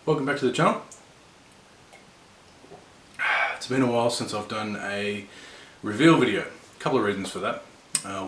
Welcome back to the channel. It's been a while since I've done a reveal video. A couple of reasons for that.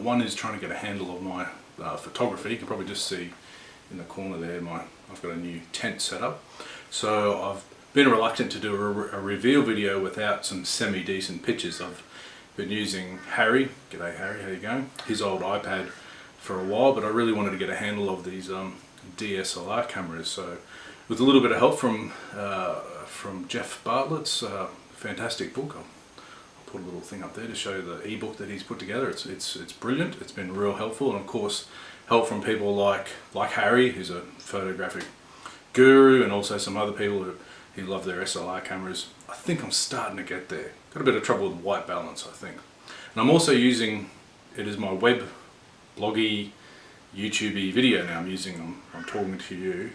One is trying to get a handle of my photography. You can probably just see in the corner there I've got a new tent set up. So I've been reluctant to do a reveal video without some semi-decent pictures. I've been using Harry, g'day Harry, how you going? His old iPad for a while, but I really wanted to get a handle of these DSLR cameras. So with a little bit of help from Jeff Bartlett's fantastic book, I'll put a little thing up there to show the ebook that he's put together. It's brilliant. It's been real helpful, and of course help from people like Harry, who's a photographic guru, and also some other people who love their SLR cameras. I think I'm starting to get there. Got a bit of trouble with white balance, I think. And I'm also using it as my web bloggy, YouTubey video now. I'm talking to you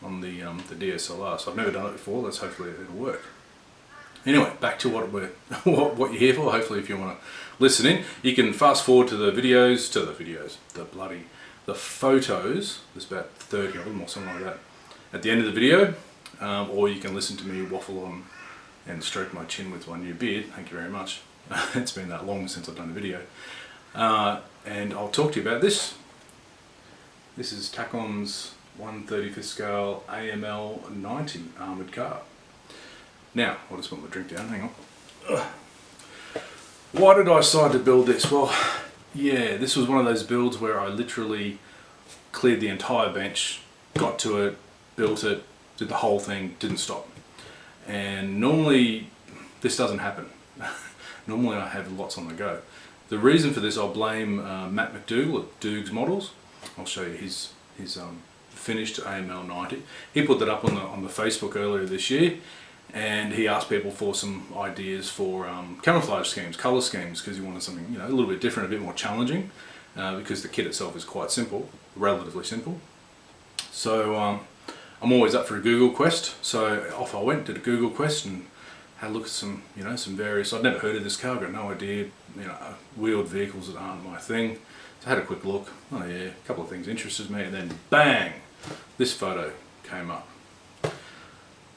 on the DSLR, so I've never done it before. Let's hopefully it'll work. Anyway, back to what you're here for. Hopefully, if you want to listen in, you can fast forward to the photos. There's about 30 of them or something like that at the end of the video, or you can listen to me waffle on and stroke my chin with my new beard. Thank you very much. It's been that long since I've done a video, and I'll talk to you about this. This is Tacon's 1/35th scale AML 90 armoured car. Now, I'll just put my drink down, hang on. Why did I decide to build this? Well, yeah, this was one of those builds where I literally cleared the entire bench, got to it, built it, did the whole thing, didn't stop. And normally this doesn't happen. Normally I have lots on the go. The reason for this, I'll blame Matt McDougall at Doogs Models. I'll show you his finished AML 90. He put that up on the Facebook earlier this year, and he asked people for some ideas for camouflage schemes, colour schemes, because he wanted something a little bit different, a bit more challenging, because the kit itself is quite simple, relatively simple. So I'm always up for a Google quest, so off I went, did a Google quest and had a look at some various. I'd never heard of this car, got no idea, wheeled vehicles that aren't my thing. So I had a quick look. Oh yeah, a couple of things interested me, and then bang, this photo came up.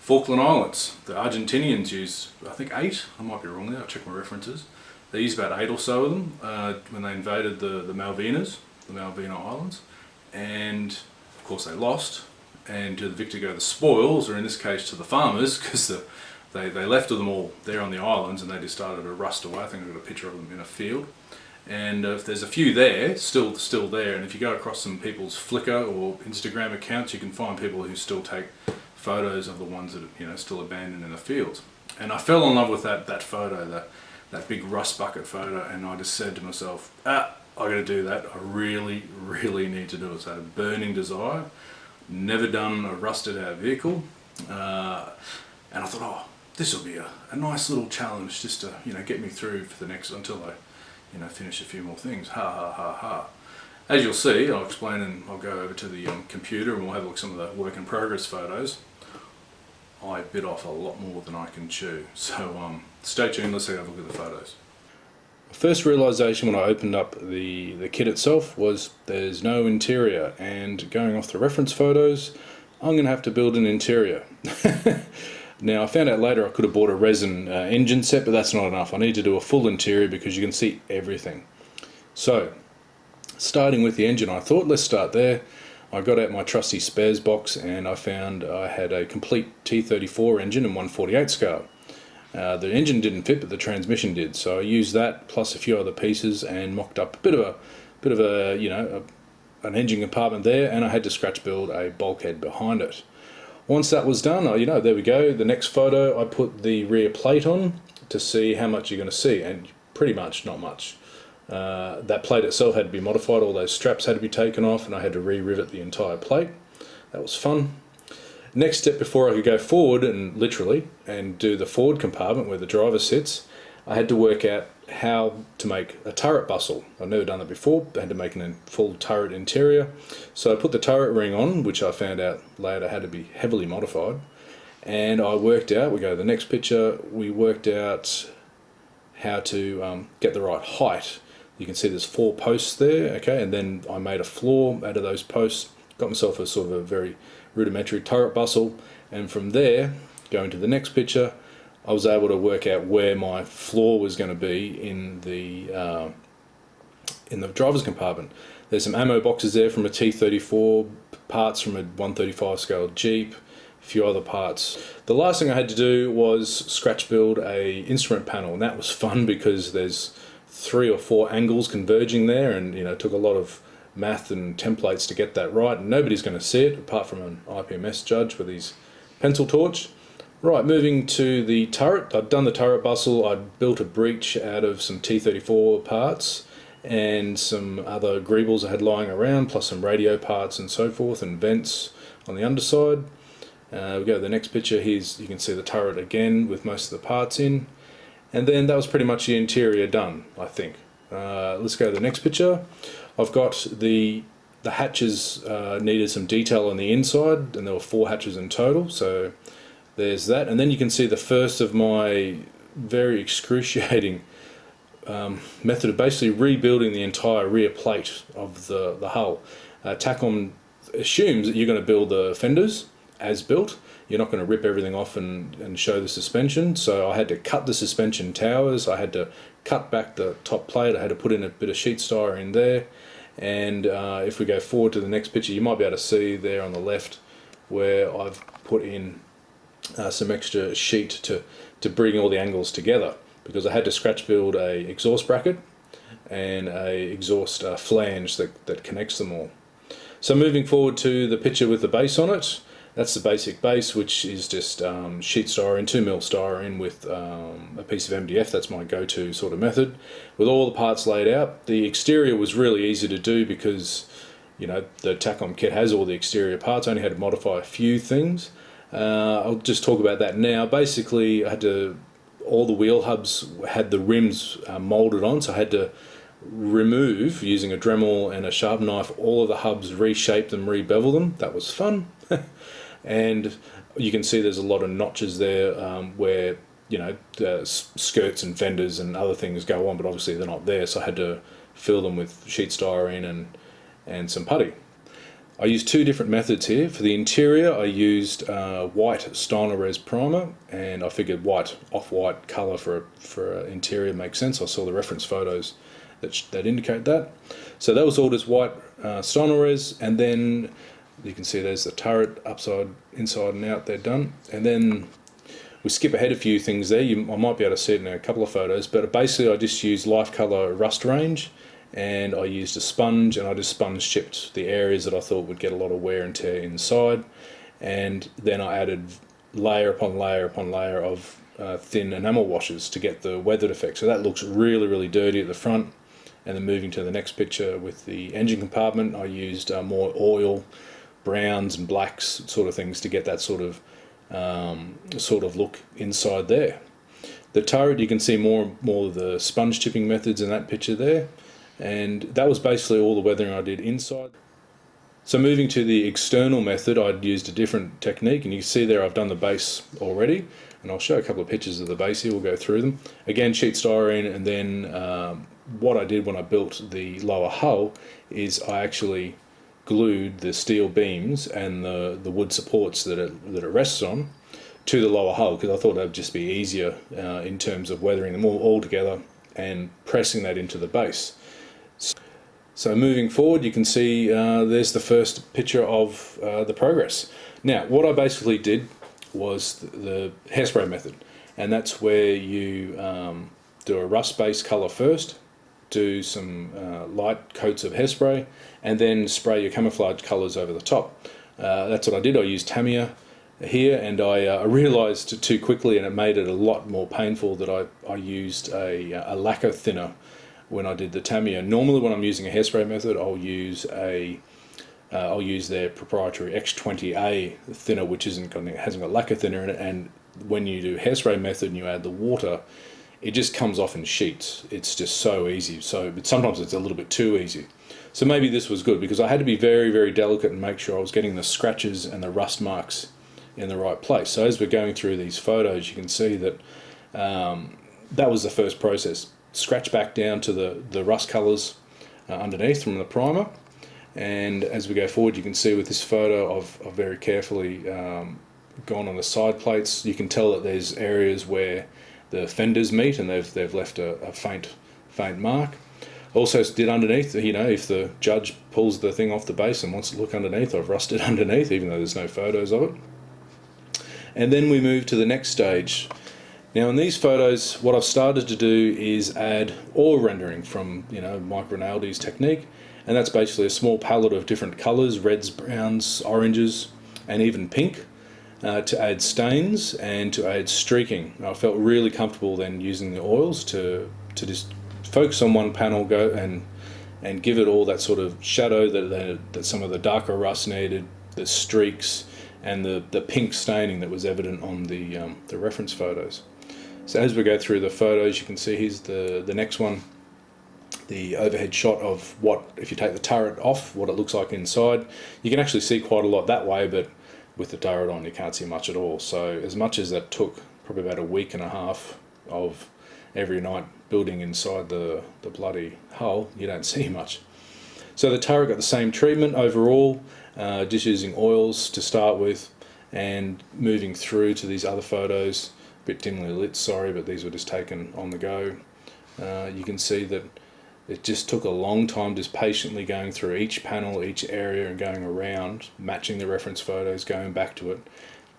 Falkland Islands. The Argentinians used, I think, 8. I might be wrong there. I'll check my references. They used about 8 or so of them when they invaded the Malvinas, the Malvina Islands, and of course they lost. And to the victor go the spoils, or in this case to the farmers, because they left them all there on the islands, and they just started to rust away. I think I've got a picture of them in a field. And if there's a few there, still there, and if you go across some people's Flickr or Instagram accounts, you can find people who still take photos of the ones that are still abandoned in the fields. And I fell in love with that photo, that big rust bucket photo, and I just said to myself, I gotta do that. I really need to do it. So a burning desire. Never done a rusted out vehicle, and I thought, oh, this will be a nice little challenge just to get me through for the next, until I finish a few more things. Ha. As you'll see, I'll explain, and I'll go over to the computer and we'll have a look at some of the work in progress photos. I bit off a lot more than I can chew, so stay tuned, let's have a look at the photos. First realisation when I opened up the kit itself was there's no interior, and going off the reference photos, I'm going to have to build an interior. Now I found out later I could have bought a resin engine set, but that's not enough. I need to do a full interior because you can see everything. So starting with the engine, I thought let's start there. I got out my trusty spares box and I found I had a complete T34 engine in 1/48 scale. The engine didn't fit, but the transmission did, so I used that plus a few other pieces and mocked up a bit of a an engine compartment there, and I had to scratch build a bulkhead behind it. Once that was done, there we go. The next photo, I put the rear plate on to see how much you're going to see, and pretty much not much. That plate itself had to be modified. All those straps had to be taken off, and I had to re-rivet the entire plate. That was fun. Next step, before I could go forward and do the forward compartment where the driver sits, I had to work out how to make a turret bustle. I've never done that before. I had to make a full turret interior. So I put the turret ring on, which I found out later had to be heavily modified. And I worked out, we go to the next picture, we worked out how to get the right height. You can see there's 4 posts there, okay, and then I made a floor out of those posts, got myself a sort of a very rudimentary turret bustle, and from there, going to the next picture, I was able to work out where my floor was going to be in the driver's compartment. There's some ammo boxes there from a T-34, parts from a 135 scale Jeep, a few other parts. The last thing I had to do was scratch build a instrument panel, and that was fun because there's 3 or 4 angles converging there, and it took a lot of math and templates to get that right, and nobody's going to see it apart from an IPMS judge with his pencil torch. Right, moving to the turret. I'd done the turret bustle. I'd built a breech out of some T-34 parts and some other greebles I had lying around, plus some radio parts and so forth, and vents on the underside. We go to the next picture. Here's, you can see the turret again with most of the parts in, and then that was pretty much the interior done, I think. Let's go to the next picture. I've got the hatches needed some detail on the inside, and there were 4 hatches in total, so there's that. And then you can see the first of my very excruciating method of basically rebuilding the entire rear plate of the hull. Takom assumes that you're going to build the fenders as built. You're not going to rip everything off and show the suspension. So I had to cut the suspension towers, I had to cut back the top plate, I had to put in a bit of sheet styrene there. And if we go forward to the next picture, you might be able to see there on the left where I've put in some extra sheet to bring all the angles together, because I had to scratch build a exhaust bracket and a exhaust flange that connects them all. So moving forward to the picture with the base on it, that's the basic base, which is just sheet styrene, 2mm styrene with a piece of MDF. That's my go-to sort of method, with all the parts laid out. The exterior was really easy to do because the Takom kit has all the exterior parts. I only had to modify a few things. I'll just talk about that now. Basically, all the wheel hubs had the rims moulded on, so I had to remove, using a Dremel and a sharp knife, all of the hubs, reshape them, rebevel them. That was fun. And you can see there's a lot of notches there where skirts and fenders and other things go on, but obviously they're not there, so I had to fill them with sheet styrene and some putty. I used 2 different methods here. For the interior, I used white Stynylrez primer, and I figured off-white colour for an interior makes sense. I saw the reference photos that indicate that. So that was all just white Stynylrez, and then you can see there's the turret inside and out, they're done. And then we skip ahead a few things there. I might be able to see it in a couple of photos, but basically I just used Life Colour Rust Range, and I used a sponge, and I just sponge chipped the areas that I thought would get a lot of wear and tear inside, and then I added layer upon layer upon layer of thin enamel washes to get the weathered effect. So that looks really, really dirty at the front. And then moving to the next picture with the engine compartment, I used more oil, browns and blacks sort of things to get that sort of look inside there. The turret, you can see more of the sponge chipping methods in that picture there. And that was basically all the weathering I did inside. So moving to the external method, I'd used a different technique, and you can see there I've done the base already, and I'll show a couple of pictures of the base here. We'll go through them. Again, sheet styrene, and then what I did when I built the lower hull is I actually glued the steel beams and the wood supports that it rests on to the lower hull, because I thought that would just be easier in terms of weathering them all together and pressing that into the base. So moving forward, you can see there's the first picture of the progress. Now, what I basically did was the hairspray method, and that's where you do a rust-based colour first, do some light coats of hairspray, and then spray your camouflage colours over the top. That's what I did. I used Tamiya here, and I realised too quickly, and it made it a lot more painful, that I used a lacquer thinner when I did the Tamiya. Normally when I'm using a hairspray method, I'll use their proprietary X20A thinner, which hasn't got lacquer thinner in it, and when you do hairspray method and you add the water, it just comes off in sheets. It's just so easy. But sometimes it's a little bit too easy. So maybe this was good, because I had to be very, very delicate and make sure I was getting the scratches and the rust marks in the right place. So as we're going through these photos, you can see that that was the first process. Scratch back down to the rust colours underneath from the primer, And as we go forward, you can see with this photo, I've very carefully gone on the side plates. You can tell that there's areas where the fenders meet and they've left a faint mark. Also did underneath, you know, if the judge pulls the thing off the base and wants to look underneath, I've rusted underneath, even though there's no photos of it. And then we move to the next stage. Now in these photos, what I've started to do is add oil rendering from, you know, Mike Rinaldi's technique, and that's basically a small palette of different colours, reds, browns, oranges, and even pink, to add stains and to add streaking. I felt really comfortable then using the oils to just focus on one panel, go and give it all that sort of shadow that some of the darker rust needed, the streaks, and the pink staining that was evident on the reference photos. So as we go through the photos, you can see here's the next one, the overhead shot of what, if you take the turret off, what it looks like inside. You can actually see quite a lot that way, but with the turret on you can't see much at all. So as much as that took probably about a week and a half of every night building inside the bloody hull, you don't see much. So the turret got the same treatment overall, just using oils to start with and moving through to these other photos. A bit dimly lit, sorry, but these were just taken on the go. You can see that it just took a long time just patiently going through each panel, each area, and going around, matching the reference photos, going back to it.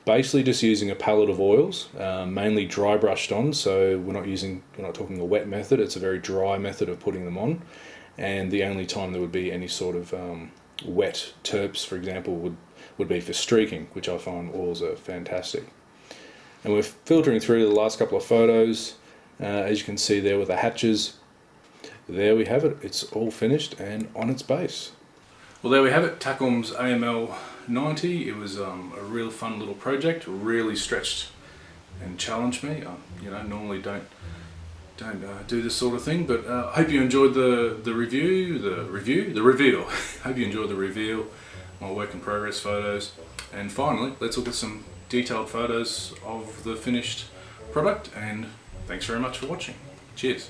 Basically just using a palette of oils, mainly dry brushed on, so we're not talking a wet method, it's a very dry method of putting them on. And the only time there would be any sort of wet terps, for example, would be for streaking, which I find oils are fantastic. And we're filtering through the last couple of photos, as you can see there with the hatches. There we have it, it's all finished and on its base. Well, there we have it, Tackham's AML 90. It was a real fun little project, really stretched and challenged me. You know, normally don't do this sort of thing, but I hope you enjoyed the reveal. Hope you enjoyed the reveal, my work in progress photos, and finally let's look at some detailed photos of the finished product. And thanks very much for watching. Cheers.